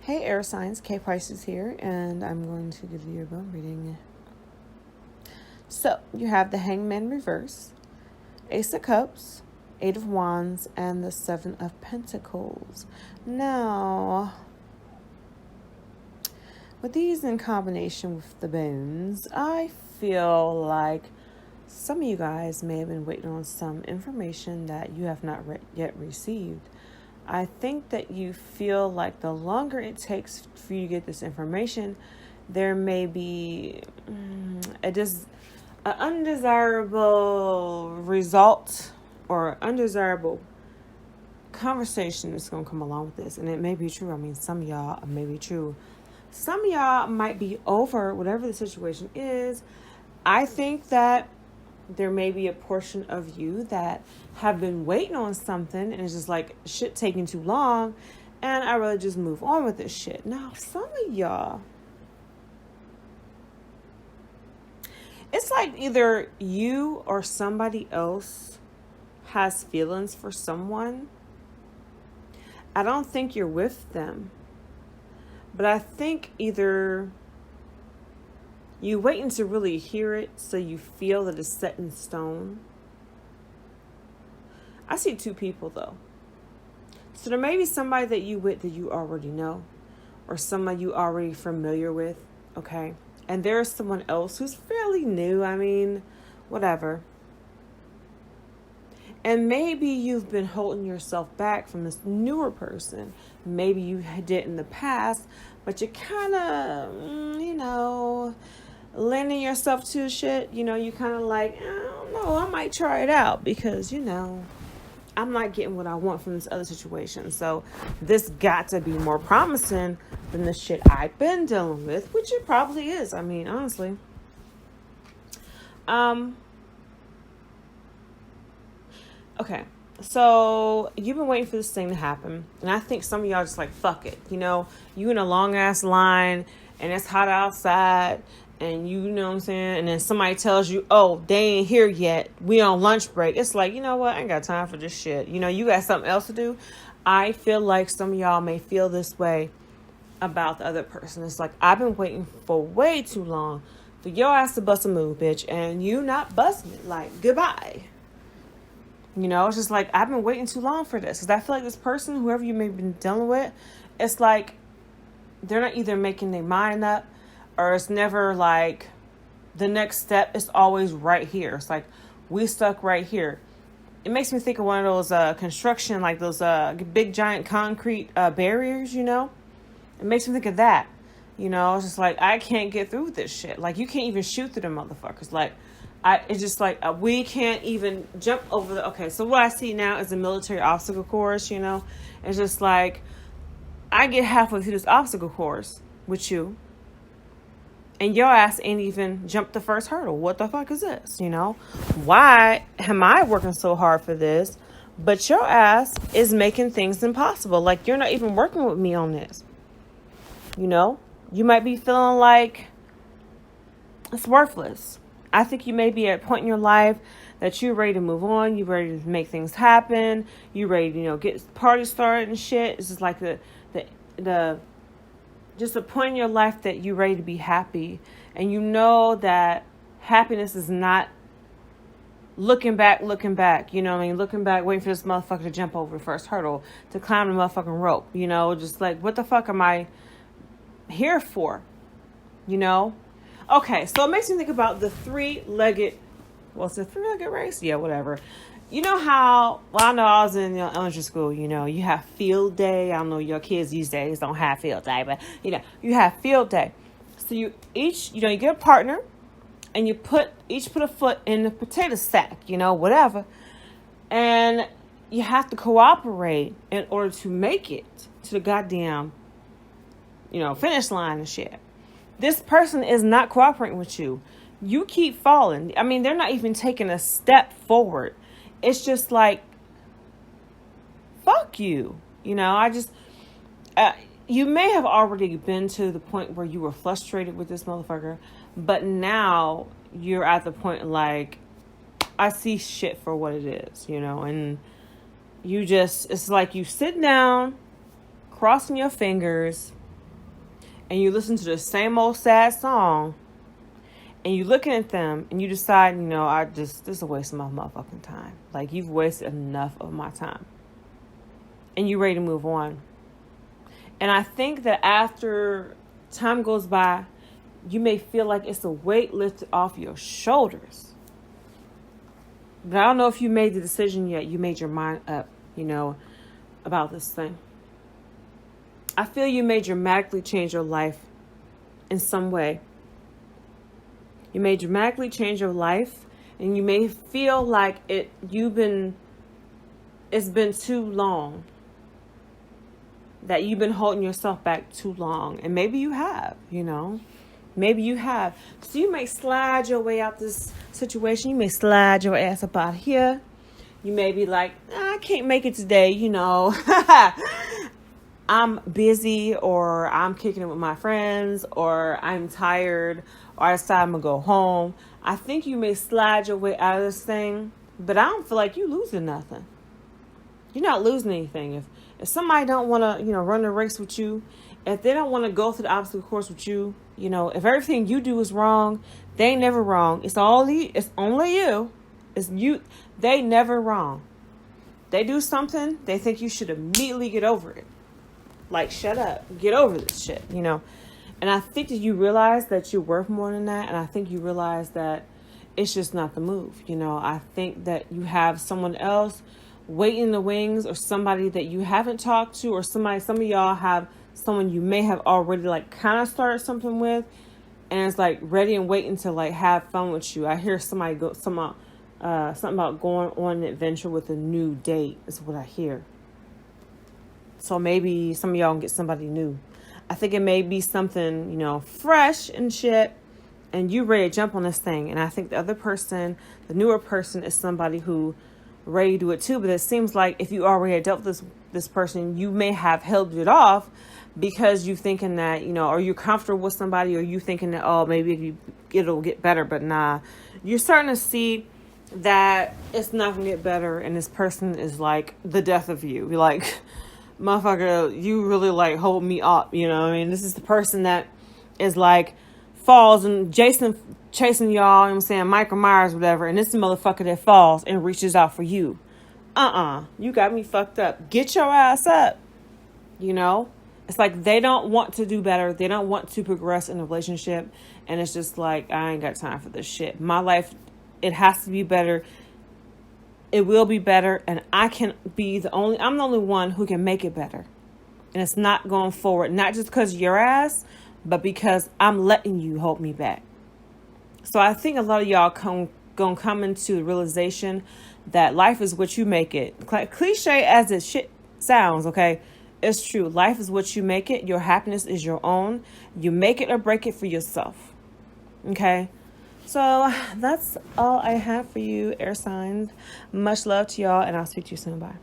Hey air signs, K Pisces here, and I'm going to give you your bone reading. So, you have the Hangman reverse, Ace of Cups, Eight of Wands, and the Seven of Pentacles. Now, with these in combination with the bones, I feel like some of you guys may have been waiting on some information that you have not yet received. I think that you feel like the longer it takes for you to get this information, there may be an undesirable result or undesirable conversation that's going to come along with this. And it may be true. I mean, some of y'all may be true. Some of y'all might be over whatever the situation is. I think that there may be a portion of you that have been waiting on something and it's just like shit taking too long and I really just move on with this shit. Now, some of y'all, it's like either you or somebody else has feelings for someone. I don't think you're with them, but I think either you waiting to really hear it so you feel that it's set in stone. I see two people though. So there may be somebody that you with that you already know, or somebody you already familiar with, okay? And there's someone else who's fairly new, I mean, whatever. And maybe you've been holding yourself back from this newer person. Maybe you did in the past, but you kind of, lending yourself to shit, you kind of like, I don't know, I might try it out because, I'm not getting what I want from this other situation. So this got to be more promising than the shit I've been dealing with, which it probably is. I mean, honestly. Okay. So you've been waiting for this thing to happen. And I think some of y'all just like, fuck it. You in a long ass line and it's hot outside. And you know what I'm saying? And then somebody tells you, oh, they ain't here yet. We on lunch break. It's like, you know what? I ain't got time for this shit. You got something else to do. I feel like some of y'all may feel this way about the other person. It's like, I've been waiting for way too long for your ass to bust a move, bitch. And you not busting it. Like, goodbye. It's just like, I've been waiting too long for this. Because I feel like this person, whoever you may have been dealing with, it's like they're not either making their mind up, or it's never like the next step is always right here. It's like we stuck right here. It makes me think of one of those construction, like those big giant concrete barriers, It makes me think of that. It's just like I can't get through this shit. Like you can't even shoot through them motherfuckers. Like it's just like we can't even jump over the. Okay, so what I see now is a military obstacle course. It's just like I get halfway through this obstacle course with you. And your ass ain't even jumped the first hurdle. What the fuck is this? Why am I working so hard for this? But your ass is making things impossible. Like you're not even working with me on this. You might be feeling like it's worthless. I think you may be at a point in your life that you're ready to move on. You're ready to make things happen. You're ready to, get parties started and shit. It's just like just a point in your life that you're ready to be happy. And you know that happiness is not looking back. Looking back, waiting for this motherfucker to jump over the first hurdle, to climb the motherfucking rope, just like, what the fuck am I here for? Okay, so it makes me think about the three-legged, it's a three-legged race? Yeah, whatever. You know how, I know I was in elementary school, you have field day. I don't know, your kids these days don't have field day, but, you have field day. So you each, you get a partner and you each put a foot in the potato sack, whatever. And you have to cooperate in order to make it to the goddamn, finish line and shit. This person is not cooperating with you. You keep falling. I mean, they're not even taking a step forward. It's just like, fuck you. You may have already been to the point where you were frustrated with this motherfucker, but now you're at the point like, I see shit for what it is, and it's like you sit down, crossing your fingers, and you listen to the same old sad song, and you looking at them and you decide, this is a waste of my motherfucking time. Like, you've wasted enough of my time. And you're ready to move on. And I think that after time goes by, you may feel like it's a weight lifted off your shoulders. But I don't know if you made the decision yet. You made your mind up, about this thing. I feel you may dramatically change your life in some way. You may dramatically change your life, and you may feel like it's been too long, that you've been holding yourself back too long. And maybe you have, maybe you have. So you may slide your way out this situation. You may slide your ass up out here. You may be like, I can't make it today, I'm busy, or I'm kicking it with my friends, or I'm tired, or I decide I'm going to go home. I think you may slide your way out of this thing, but I don't feel like you losing nothing. You're not losing anything. If somebody don't want to, run the race with you, if they don't want to go through the obstacle course with you, if everything you do is wrong, they ain't never wrong. It's only you. It's you. They never wrong. They do something, they think you should immediately get over it. Like, shut up, get over this shit, And I think that you realize that you're worth more than that. And I think you realize that it's just not the move. I think that you have someone else waiting in the wings, or somebody that you haven't talked to, or some of y'all have someone you may have already kind of started something with, and it's ready and waiting to have fun with you. I hear something about going on an adventure with a new date is what I hear. So maybe some of y'all can get somebody new. I think it may be something, fresh and shit, and you ready to jump on this thing. And I think the other person, the newer person, is somebody who ready to do it too. But it seems like if you already had dealt with this person, you may have held it off because you thinking that, or you're comfortable with somebody, or you thinking that, oh, maybe it'll get better. But nah, you're starting to see that it's not going to get better. And this person is the death of you. You're like, motherfucker, you really hold me up. This is the person that is falls, and Jason chasing y'all, Michael Myers, whatever. And this is the motherfucker that falls and reaches out for you. You got me fucked up. Get your ass up. It's they don't want to do better. They don't want to progress in a relationship. And it's just I ain't got time for this shit. My life, it has to be better. It will be better, and I'm the only one who can make it better. And it's not going forward, not just because your ass, but because I'm letting you hold me back. So I think a lot of y'all gonna come into the realization that life is what you make it. Cliche as it shit sounds, okay? It's true. Life is what you make it. Your happiness is your own. You make it or break it for yourself. Okay? So that's all I have for you, air signs. Much love to y'all, and I'll speak to you soon. Bye.